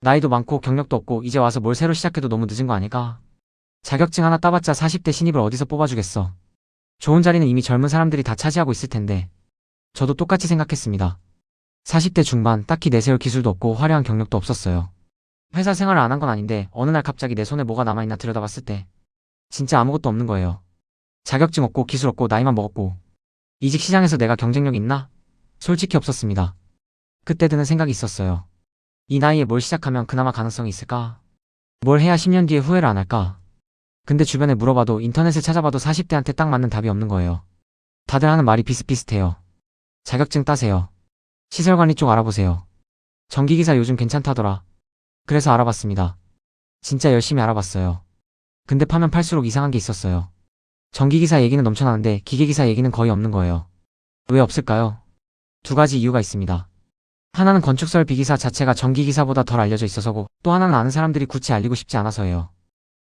나이도 많고 경력도 없고 이제 와서 뭘 새로 시작해도 너무 늦은 거 아닐까? 자격증 하나 따봤자 40대 신입을 어디서 뽑아주겠어. 좋은 자리는 이미 젊은 사람들이 다 차지하고 있을 텐데. 저도 똑같이 생각했습니다. 40대 중반 딱히 내세울 기술도 없고 화려한 경력도 없었어요. 회사 생활을 안 한 건 아닌데 어느 날 갑자기 내 손에 뭐가 남아있나 들여다봤을 때 진짜 아무것도 없는 거예요. 자격증 없고 기술 없고 나이만 먹었고 이직 시장에서 내가 경쟁력 있나? 솔직히 없었습니다. 그때 드는 생각이 있었어요. 이 나이에 뭘 시작하면 그나마 가능성이 있을까? 뭘 해야 10년 뒤에 후회를 안 할까? 근데 주변에 물어봐도 인터넷을 찾아봐도 40대한테 딱 맞는 답이 없는 거예요. 다들 하는 말이 비슷비슷해요. 자격증 따세요. 시설관리 쪽 알아보세요. 전기기사 요즘 괜찮다더라. 그래서 알아봤습니다. 진짜 열심히 알아봤어요. 근데 파면 팔수록 이상한 게 있었어요. 전기기사 얘기는 넘쳐나는데 기계기사 얘기는 거의 없는 거예요. 왜 없을까요? 두 가지 이유가 있습니다. 하나는 건축설 비기사 자체가 전기기사보다 덜 알려져 있어서고 또 하나는 아는 사람들이 굳이 알리고 싶지 않아서예요.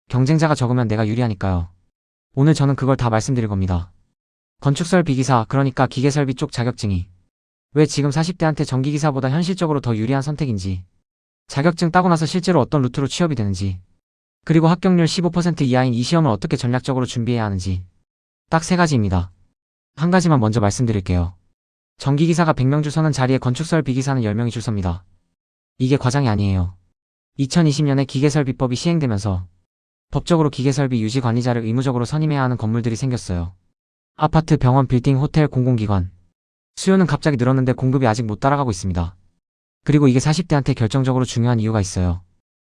경쟁자가 적으면 내가 유리하니까요. 오늘 저는 그걸 다 말씀드릴 겁니다. 건축설 비기사 그러니까 기계설비 쪽 자격증이 왜 지금 40대한테 전기기사보다 현실적으로 더 유리한 선택인지, 자격증 따고 나서 실제로 어떤 루트로 취업이 되는지, 그리고 합격률 15% 이하인 이 시험을 어떻게 전략적으로 준비해야 하는지 딱 세 가지입니다. 한 가지만 먼저 말씀드릴게요. 전기기사가 100명 줄 서는 자리에 건축설 비기사는 10명이 줄 섭니다. 이게 과장이 아니에요. 2020년에 기계설비법이 시행되면서 법적으로 기계설비 유지관리자를 의무적으로 선임해야 하는 건물들이 생겼어요. 아파트, 병원, 빌딩, 호텔, 공공기관. 수요는 갑자기 늘었는데 공급이 아직 못 따라가고 있습니다. 그리고 이게 40대한테 결정적으로 중요한 이유가 있어요.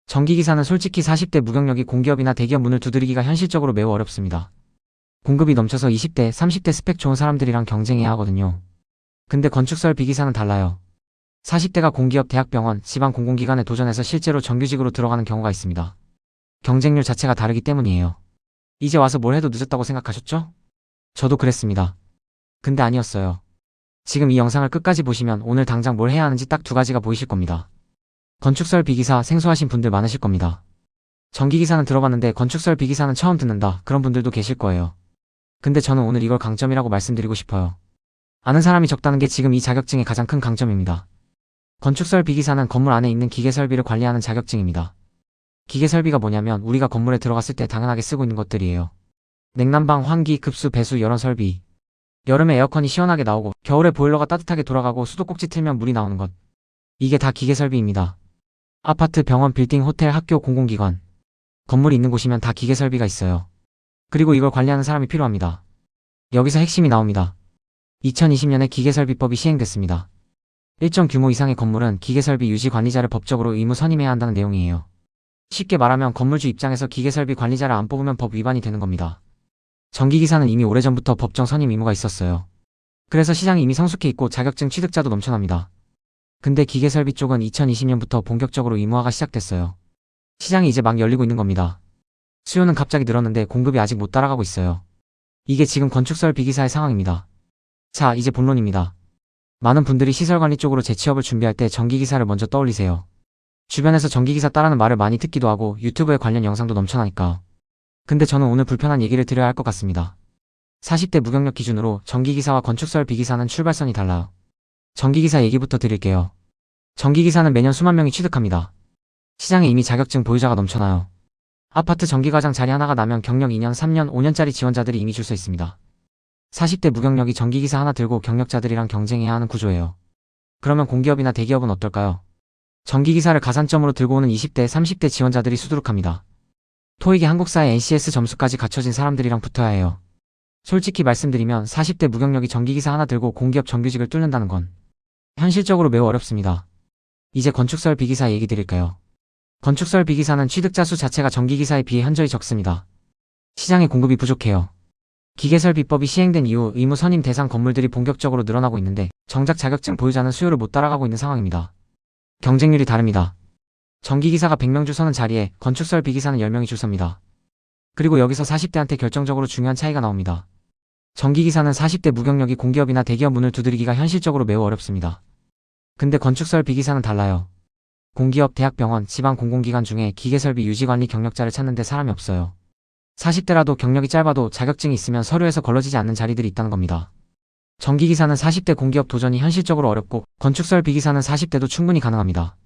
전기기사는 솔직히 40대 무경력이 공기업이나 대기업 문을 두드리기가 현실적으로 매우 어렵습니다. 공급이 넘쳐서 20대, 30대 스펙 좋은 사람들이랑 경쟁해야 하거든요. 근데 건축설 비기사는 달라요. 40대가 공기업, 대학병원, 지방 공공기관에 도전해서 실제로 정규직으로 들어가는 경우가 있습니다. 경쟁률 자체가 다르기 때문이에요. 이제 와서 뭘 해도 늦었다고 생각하셨죠? 저도 그랬습니다. 근데 아니었어요. 지금 이 영상을 끝까지 보시면 오늘 당장 뭘 해야 하는지 딱 두 가지가 보이실 겁니다. 건축설 비기사 생소하신 분들 많으실 겁니다. 전기기사는 들어봤는데 건축설 비기사는 처음 듣는다 그런 분들도 계실 거예요. 근데 저는 오늘 이걸 강점이라고 말씀드리고 싶어요. 아는 사람이 적다는 게 지금 이 자격증의 가장 큰 강점입니다. 건축설 비기사는 건물 안에 있는 기계설비를 관리하는 자격증입니다. 기계설비가 뭐냐면 우리가 건물에 들어갔을 때 당연하게 쓰고 있는 것들이에요. 냉난방, 환기, 급수, 배수, 열원 설비. 여름에 에어컨이 시원하게 나오고 겨울에 보일러가 따뜻하게 돌아가고 수도꼭지 틀면 물이 나오는 것. 이게 다 기계설비입니다. 아파트, 병원, 빌딩, 호텔, 학교, 공공기관. 건물이 있는 곳이면 다 기계설비가 있어요. 그리고 이걸 관리하는 사람이 필요합니다. 여기서 핵심이 나옵니다. 2020년에 기계설비법이 시행됐습니다. 일정 규모 이상의 건물은 기계설비 유지관리자를 법적으로 의무 선임해야 한다는 내용이에요. 쉽게 말하면 건물주 입장에서 기계설비 관리자를 안 뽑으면 법 위반이 되는 겁니다. 전기기사는 이미 오래전부터 법정 선임 의무가 있었어요. 그래서 시장이 이미 성숙해 있고 자격증 취득자도 넘쳐납니다. 근데 기계설비 쪽은 2020년부터 본격적으로 의무화가 시작됐어요. 시장이 이제 막 열리고 있는 겁니다. 수요는 갑자기 늘었는데 공급이 아직 못 따라가고 있어요. 이게 지금 건축설 비기사의 상황입니다. 자, 이제 본론입니다. 많은 분들이 시설관리 쪽으로 재취업을 준비할 때 전기기사를 먼저 떠올리세요. 주변에서 전기기사 따라는 말을 많이 듣기도 하고 유튜브에 관련 영상도 넘쳐나니까. 근데 저는 오늘 불편한 얘기를 드려야 할 것 같습니다. 40대 무경력 기준으로 전기기사와 건축설 비기사는 출발선이 달라요. 전기기사 얘기부터 드릴게요. 전기기사는 매년 수만 명이 취득합니다. 시장에 이미 자격증 보유자가 넘쳐나요. 아파트 전기과장 자리 하나가 나면 경력 2년, 3년, 5년짜리 지원자들이 이미 줄 서 있습니다. 40대 무경력이 전기기사 하나 들고 경력자들이랑 경쟁해야 하는 구조예요. 그러면 공기업이나 대기업은 어떨까요? 전기기사를 가산점으로 들고 오는 20대, 30대 지원자들이 수두룩합니다. 토익의 한국사의 NCS 점수까지 갖춰진 사람들이랑 붙어야 해요. 솔직히 말씀드리면 40대 무경력이 전기기사 하나 들고 공기업 정규직을 뚫는다는 건 현실적으로 매우 어렵습니다. 이제 건축설 비기사 얘기 드릴까요? 건축설 비기사는 취득자 수 자체가 전기기사에 비해 현저히 적습니다. 시장에 공급이 부족해요. 기계설비법이 시행된 이후 의무 선임 대상 건물들이 본격적으로 늘어나고 있는데 정작 자격증 보유자는 수요를 못 따라가고 있는 상황입니다. 경쟁률이 다릅니다. 전기기사가 100명 줄 서는 자리에 건축설 비기사는 10명이 줄 섭니다. 그리고 여기서 40대한테 결정적으로 중요한 차이가 나옵니다. 전기기사는 40대 무경력이 공기업이나 대기업 문을 두드리기가 현실적으로 매우 어렵습니다. 근데 건축설 비기사는 달라요. 공기업, 대학병원, 지방 공공기관 중에 기계설비 유지관리 경력자를 찾는데 사람이 없어요. 40대라도 경력이 짧아도 자격증이 있으면 서류에서 걸러지지 않는 자리들이 있다는 겁니다. 전기기사는 40대 공기업 도전이 현실적으로 어렵고 건축설 비기사는 40대도 충분히 가능합니다.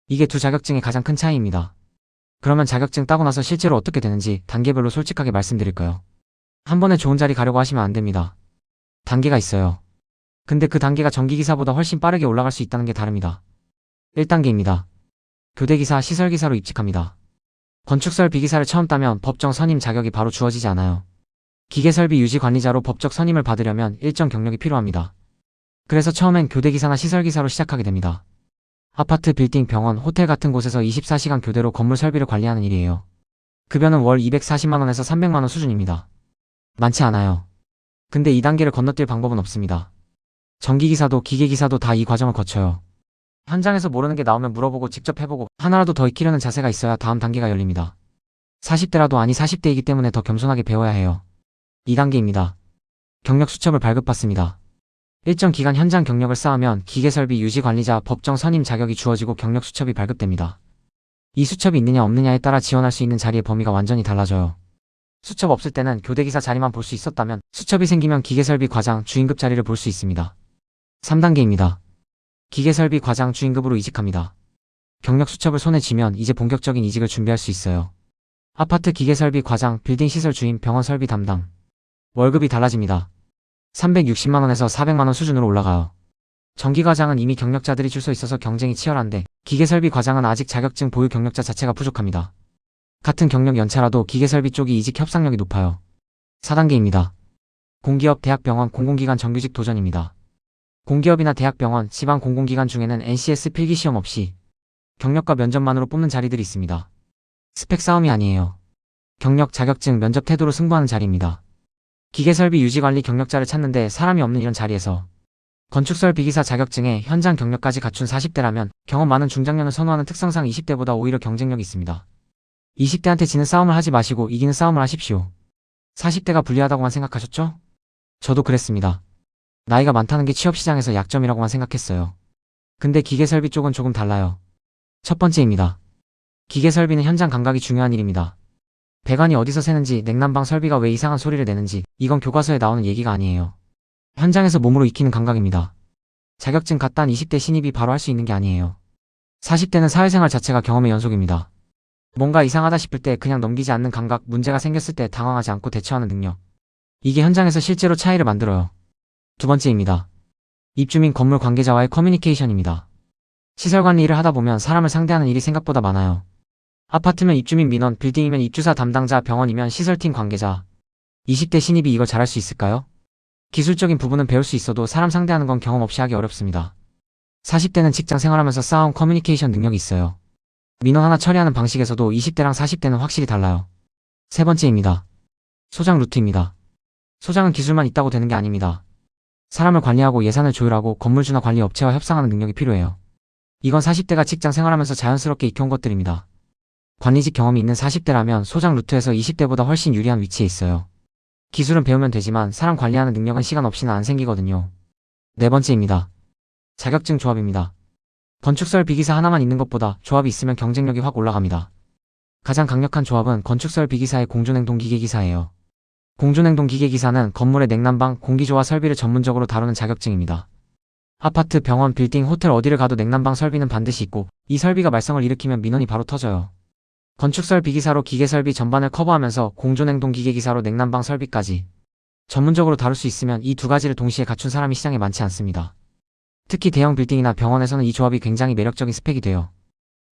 이게 두 자격증의 가장 큰 차이입니다. 그러면 자격증 따고 나서 실제로 어떻게 되는지 단계별로 솔직하게 말씀드릴까요? 한 번에 좋은 자리 가려고 하시면 안 됩니다. 단계가 있어요. 근데 그 단계가 전기기사보다 훨씬 빠르게 올라갈 수 있다는 게 다릅니다. 1단계입니다. 교대기사, 시설기사로 입직합니다. 건축설비기사를 처음 따면 법정 선임 자격이 바로 주어지지 않아요. 기계설비 유지관리자로 법적 선임을 받으려면 일정 경력이 필요합니다. 그래서 처음엔 교대기사나 시설기사로 시작하게 됩니다. 아파트, 빌딩, 병원, 호텔 같은 곳에서 24시간 교대로 건물 설비를 관리하는 일이에요. 급여는 월 240만원에서 300만원 수준입니다. 많지 않아요. 근데 이 단계를 건너뛸 방법은 없습니다. 전기기사도 기계기사도 다 이 과정을 거쳐요. 현장에서 모르는 게 나오면 물어보고 직접 해보고 하나라도 더 익히려는 자세가 있어야 다음 단계가 열립니다. 40대라도 아니 40대이기 때문에 더 겸손하게 배워야 해요. 2단계입니다. 경력 수첩을 발급받습니다. 일정 기간 현장 경력을 쌓으면 기계설비 유지관리자 법정 선임 자격이 주어지고 경력 수첩이 발급됩니다. 이 수첩이 있느냐 없느냐에 따라 지원할 수 있는 자리의 범위가 완전히 달라져요. 수첩 없을 때는 교대기사 자리만 볼 수 있었다면 수첩이 생기면 기계설비 과장, 주임급 자리를 볼 수 있습니다. 3단계입니다. 기계설비 과장, 주임급으로 이직합니다. 경력 수첩을 손에 쥐면 이제 본격적인 이직을 준비할 수 있어요. 아파트 기계설비 과장, 빌딩 시설 주임, 병원 설비 담당. 월급이 달라집니다. 360만원에서 400만원 수준으로 올라가요. 전기과장은 이미 경력자들이 줄 서 있어서 경쟁이 치열한데 기계설비 과장은 아직 자격증 보유 경력자 자체가 부족합니다. 같은 경력 연차라도 기계설비 쪽이 이직 협상력이 높아요. 4단계입니다. 공기업, 대학, 병원, 공공기관 정규직 도전입니다. 공기업이나 대학, 병원, 지방 공공기관 중에는 NCS 필기시험 없이 경력과 면접만으로 뽑는 자리들이 있습니다. 스펙 싸움이 아니에요. 경력, 자격증, 면접 태도로 승부하는 자리입니다. 기계설비 유지관리 경력자를 찾는데 사람이 없는 이런 자리에서 건축설비기사 자격증에 현장 경력까지 갖춘 40대라면 경험 많은 중장년을 선호하는 특성상 20대보다 오히려 경쟁력이 있습니다. 20대한테 지는 싸움을 하지 마시고 이기는 싸움을 하십시오. 40대가 불리하다고만 생각하셨죠? 저도 그랬습니다. 나이가 많다는 게 취업시장에서 약점이라고만 생각했어요. 근데 기계설비 쪽은 조금 달라요. 첫 번째입니다. 기계설비는 현장 감각이 중요한 일입니다. 배관이 어디서 새는지, 냉난방 설비가 왜 이상한 소리를 내는지 이건 교과서에 나오는 얘기가 아니에요. 현장에서 몸으로 익히는 감각입니다. 자격증 갓딴 20대 신입이 바로 할 수 있는 게 아니에요. 40대는 사회생활 자체가 경험의 연속입니다. 뭔가 이상하다 싶을 때 그냥 넘기지 않는 감각, 문제가 생겼을 때 당황하지 않고 대처하는 능력. 이게 현장에서 실제로 차이를 만들어요. 두 번째입니다. 입주민 건물 관계자와의 커뮤니케이션입니다. 시설관리 일을 하다 보면 사람을 상대하는 일이 생각보다 많아요. 아파트면 입주민 민원, 빌딩이면 입주사 담당자, 병원이면 시설팀 관계자. 20대 신입이 이걸 잘할 수 있을까요? 기술적인 부분은 배울 수 있어도 사람 상대하는 건 경험 없이 하기 어렵습니다. 40대는 직장 생활하면서 쌓아온 커뮤니케이션 능력이 있어요. 민원 하나 처리하는 방식에서도 20대랑 40대는 확실히 달라요. 세 번째입니다. 소장 루트입니다. 소장은 기술만 있다고 되는 게 아닙니다. 사람을 관리하고 예산을 조율하고 건물주나 관리 업체와 협상하는 능력이 필요해요. 이건 40대가 직장 생활하면서 자연스럽게 익혀온 것들입니다. 관리직 경험이 있는 40대라면 소장 루트에서 20대보다 훨씬 유리한 위치에 있어요. 기술은 배우면 되지만 사람 관리하는 능력은 시간 없이는 안 생기거든요. 네 번째입니다. 자격증 조합입니다. 건축설비기사 하나만 있는 것보다 조합이 있으면 경쟁력이 확 올라갑니다. 가장 강력한 조합은 건축설비기사의 공준행동기계기사예요. 공준행동기계기사는 건물의 냉난방, 공기조화 설비를 전문적으로 다루는 자격증입니다. 아파트, 병원, 빌딩, 호텔 어디를 가도 냉난방 설비는 반드시 있고 이 설비가 말썽을 일으키면 민원이 바로 터져요. 건축설비기사로 기계설비 전반을 커버하면서 공준행동기계기사로 냉난방 설비까지 전문적으로 다룰 수 있으면 이 두 가지를 동시에 갖춘 사람이 시장에 많지 않습니다. 특히 대형 빌딩이나 병원에서는 이 조합이 굉장히 매력적인 스펙이 돼요.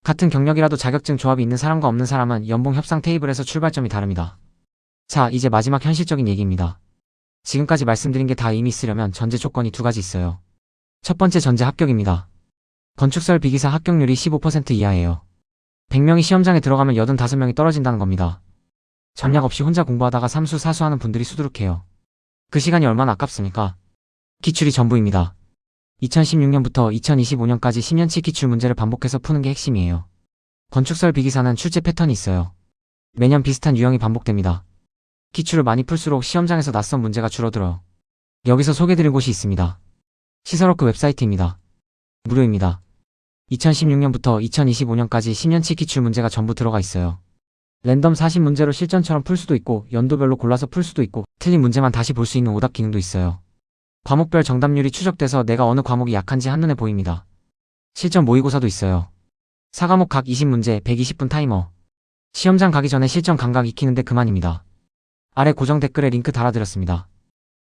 같은 경력이라도 자격증 조합이 있는 사람과 없는 사람은 연봉 협상 테이블에서 출발점이 다릅니다. 자, 이제 마지막 현실적인 얘기입니다. 지금까지 말씀드린 게 다 이미 쓰려면 전제 조건이 두 가지 있어요. 첫 번째 전제 합격입니다. 건축설비기사 합격률이 15% 이하예요. 100명이 시험장에 들어가면 85명이 떨어진다는 겁니다. 전략 없이 혼자 공부하다가 삼수 사수하는 분들이 수두룩해요. 그 시간이 얼마나 아깝습니까? 기출이 전부입니다. 2016년부터 2025년까지 10년치 기출 문제를 반복해서 푸는 게 핵심이에요. 건축설비기사는 출제 패턴이 있어요. 매년 비슷한 유형이 반복됩니다. 기출을 많이 풀수록 시험장에서 낯선 문제가 줄어들어요. 여기서 소개드릴 곳이 있습니다. 시설워크 웹사이트입니다. 무료입니다. 2016년부터 2025년까지 10년치 기출 문제가 전부 들어가 있어요. 랜덤 40문제로 실전처럼 풀 수도 있고 연도별로 골라서 풀 수도 있고 틀린 문제만 다시 볼 수 있는 오답 기능도 있어요. 과목별 정답률이 추적돼서 내가 어느 과목이 약한지 한눈에 보입니다. 실전 모의고사도 있어요. 사과목 각 20문제 120분 타이머. 시험장 가기 전에 실전 감각 익히는데 그만입니다. 아래 고정 댓글에 링크 달아드렸습니다.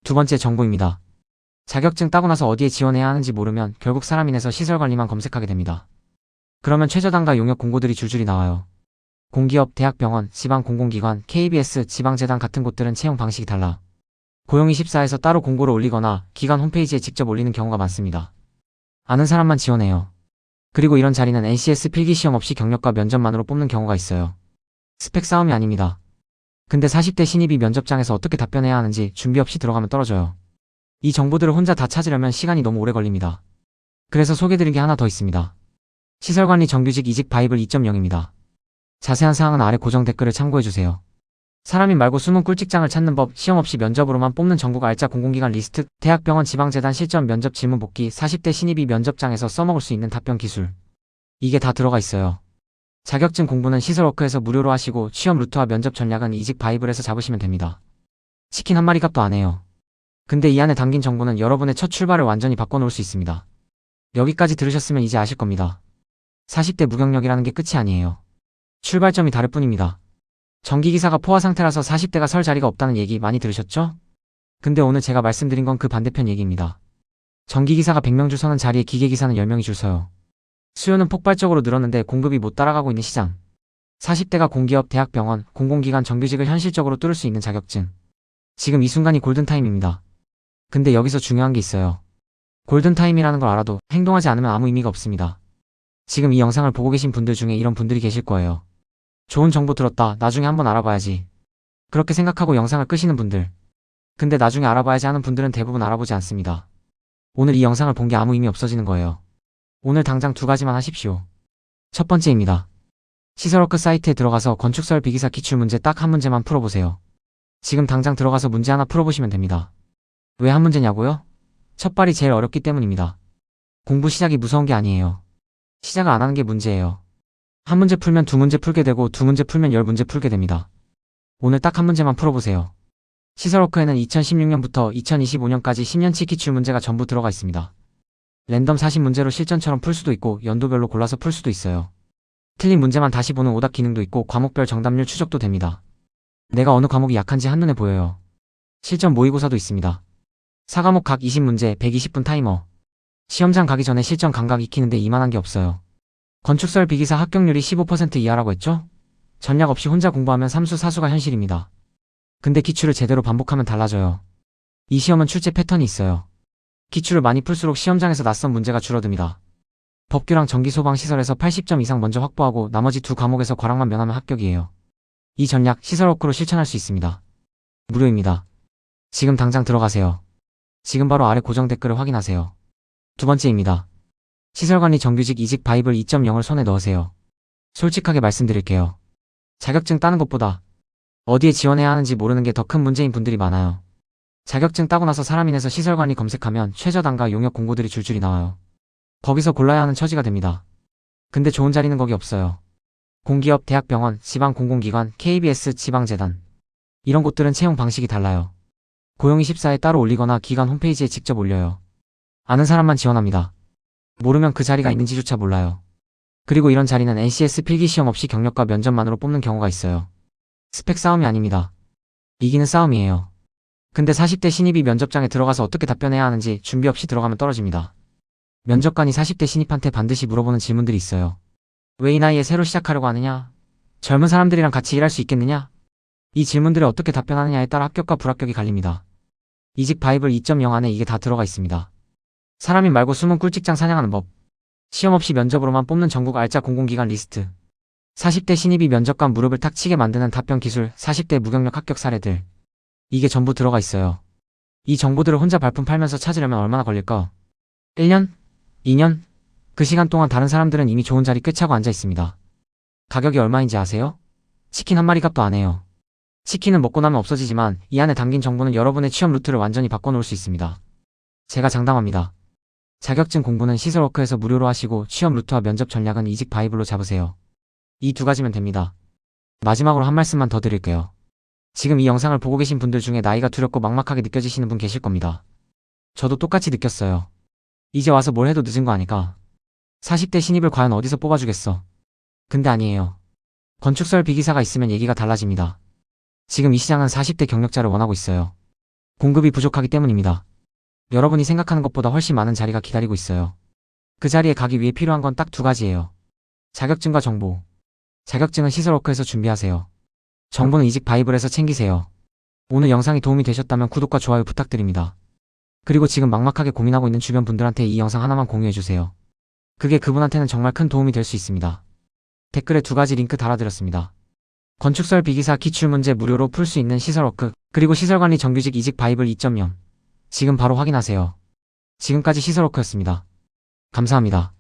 두 번째 정보입니다. 자격증 따고 나서 어디에 지원해야 하는지 모르면 결국 사람인에서 시설관리만 검색하게 됩니다. 그러면 최저단과 용역 공고들이 줄줄이 나와요. 공기업, 대학병원, 지방공공기관, KBS, 지방재단 같은 곳들은 채용 방식이 달라 고용24에서 따로 공고를 올리거나 기관 홈페이지에 직접 올리는 경우가 많습니다. 아는 사람만 지원해요. 그리고 이런 자리는 NCS 필기시험 없이 경력과 면접만으로 뽑는 경우가 있어요. 스펙 싸움이 아닙니다. 근데 40대 신입이 면접장에서 어떻게 답변해야 하는지 준비 없이 들어가면 떨어져요. 이 정보들을 혼자 다 찾으려면 시간이 너무 오래 걸립니다. 그래서 소개드린 게 하나 더 있습니다. 시설관리 정규직 이직 바이블 2.0입니다. 자세한 사항은 아래 고정 댓글을 참고해주세요. 사람인 말고 숨은 꿀직장을 찾는 법, 시험 없이 면접으로만 뽑는 전국 알짜 공공기관 리스트, 대학병원 지방재단 실전 면접 질문 복기, 40대 신입이 면접장에서 써먹을 수 있는 답변 기술. 이게 다 들어가 있어요. 자격증 공부는 시설워크에서 무료로 하시고 취업 루트와 면접 전략은 이직 바이블에서 잡으시면 됩니다. 치킨 한 마리 값도 안 해요. 근데 이 안에 담긴 정보는 여러분의 첫 출발을 완전히 바꿔놓을 수 있습니다. 여기까지 들으셨으면 이제 아실 겁니다. 40대 무경력이라는 게 끝이 아니에요. 출발점이 다를 뿐입니다. 전기기사가 포화 상태라서 40대가 설 자리가 없다는 얘기 많이 들으셨죠? 근데 오늘 제가 말씀드린 건 그 반대편 얘기입니다. 전기기사가 100명 줄 서는 자리에 기계기사는 10명이 줄 서요. 수요는 폭발적으로 늘었는데 공급이 못 따라가고 있는 시장. 40대가 공기업, 대학병원, 공공기관 정규직을 현실적으로 뚫을 수 있는 자격증. 지금 이 순간이 골든타임입니다. 근데 여기서 중요한 게 있어요. 골든타임이라는 걸 알아도 행동하지 않으면 아무 의미가 없습니다. 지금 이 영상을 보고 계신 분들 중에 이런 분들이 계실 거예요. 좋은 정보 들었다. 나중에 한번 알아봐야지. 그렇게 생각하고 영상을 끄시는 분들. 근데 나중에 알아봐야지 하는 분들은 대부분 알아보지 않습니다. 오늘 이 영상을 본 게 아무 의미 없어지는 거예요. 오늘 당장 두 가지만 하십시오. 첫 번째입니다. 시설워크 사이트에 들어가서 건축설 비기사 기출 문제 딱 한 문제만 풀어보세요. 지금 당장 들어가서 문제 하나 풀어보시면 됩니다. 왜 한 문제냐고요? 첫 발이 제일 어렵기 때문입니다. 공부 시작이 무서운 게 아니에요. 시작을 안 하는 게 문제예요. 한 문제 풀면 두 문제 풀게 되고 두 문제 풀면 10문제 풀게 됩니다. 오늘 딱 한 문제만 풀어보세요. 시설워크에는 2016년부터 2025년까지 10년치 기출 문제가 전부 들어가 있습니다. 랜덤 40문제로 실전처럼 풀 수도 있고 연도별로 골라서 풀 수도 있어요. 틀린 문제만 다시 보는 오답 기능도 있고 과목별 정답률 추적도 됩니다. 내가 어느 과목이 약한지 한눈에 보여요. 실전 모의고사도 있습니다. 사과목 각 20문제 120분 타이머. 시험장 가기 전에 실전 감각 익히는데 이만한 게 없어요. 건축설 비기사 합격률이 15% 이하라고 했죠? 전략 없이 혼자 공부하면 삼수 사수가 현실입니다. 근데 기출을 제대로 반복하면 달라져요. 이 시험은 출제 패턴이 있어요. 기출을 많이 풀수록 시험장에서 낯선 문제가 줄어듭니다. 법규랑 전기소방시설에서 80점 이상 먼저 확보하고 나머지 두 과목에서 과락만 면하면 합격이에요. 이 전략 시설워크로 실천할 수 있습니다. 무료입니다. 지금 당장 들어가세요. 지금 바로 아래 고정 댓글을 확인하세요. 두 번째입니다. 시설관리 정규직 이직 바이블 2.0을 손에 넣으세요. 솔직하게 말씀드릴게요. 자격증 따는 것보다 어디에 지원해야 하는지 모르는 게 더 큰 문제인 분들이 많아요. 자격증 따고 나서 사람인에서 시설관리 검색하면 최저단과 용역 공고들이 줄줄이 나와요. 거기서 골라야 하는 처지가 됩니다. 근데 좋은 자리는 거기 없어요. 공기업, 대학병원, 지방공공기관, KBS, 지방재단. 이런 곳들은 채용 방식이 달라요. 고용24에 따로 올리거나 기관 홈페이지에 직접 올려요. 아는 사람만 지원합니다. 모르면 그 자리가 있는지조차 몰라요. 그리고 이런 자리는 NCS 필기시험 없이 경력과 면접만으로 뽑는 경우가 있어요. 스펙 싸움이 아닙니다. 이기는 싸움이에요. 근데 40대 신입이 면접장에 들어가서 어떻게 답변해야 하는지 준비 없이 들어가면 떨어집니다. 면접관이 40대 신입한테 반드시 물어보는 질문들이 있어요. 왜 이 나이에 새로 시작하려고 하느냐? 젊은 사람들이랑 같이 일할 수 있겠느냐? 이 질문들에 어떻게 답변하느냐에 따라 합격과 불합격이 갈립니다. 이직 바이블 2.0 안에 이게 다 들어가 있습니다. 사람인 말고 숨은 꿀직장 사냥하는 법. 시험 없이 면접으로만 뽑는 전국 알짜 공공기관 리스트. 40대 신입이 면접관 무릎을 탁 치게 만드는 답변 기술, 40대 무경력 합격 사례들. 이게 전부 들어가 있어요. 이 정보들을 혼자 발품 팔면서 찾으려면 얼마나 걸릴까? 1년? 2년? 그 시간 동안 다른 사람들은 이미 좋은 자리 꿰차고 앉아 있습니다. 가격이 얼마인지 아세요? 치킨 한 마리 값도 안 해요. 치킨은 먹고 나면 없어지지만 이 안에 담긴 정보는 여러분의 취업 루트를 완전히 바꿔놓을 수 있습니다. 제가 장담합니다. 자격증 공부는 시설워크에서 무료로 하시고 취업 루트와 면접 전략은 이직 바이블로 잡으세요. 이 두 가지면 됩니다. 마지막으로 한 말씀만 더 드릴게요. 지금 이 영상을 보고 계신 분들 중에 나이가 두렵고 막막하게 느껴지시는 분 계실 겁니다. 저도 똑같이 느꼈어요. 이제 와서 뭘 해도 늦은 거 아니까. 40대 신입을 과연 어디서 뽑아주겠어. 근데 아니에요. 건축설 비기사가 있으면 얘기가 달라집니다. 지금 이 시장은 40대 경력자를 원하고 있어요. 공급이 부족하기 때문입니다. 여러분이 생각하는 것보다 훨씬 많은 자리가 기다리고 있어요. 그 자리에 가기 위해 필요한 건 딱 두 가지예요. 자격증과 정보. 자격증은 시설워크에서 준비하세요. 정보는 이직 바이블에서 챙기세요. 오늘 영상이 도움이 되셨다면 구독과 좋아요 부탁드립니다. 그리고 지금 막막하게 고민하고 있는 주변 분들한테 이 영상 하나만 공유해주세요. 그게 그분한테는 정말 큰 도움이 될 수 있습니다. 댓글에 두 가지 링크 달아드렸습니다. 건축설 비기사 기출문제 무료로 풀 수 있는 시설워크, 그리고 시설관리 정규직 이직 바이블 2.0. 지금 바로 확인하세요. 지금까지 시설워크였습니다. 감사합니다.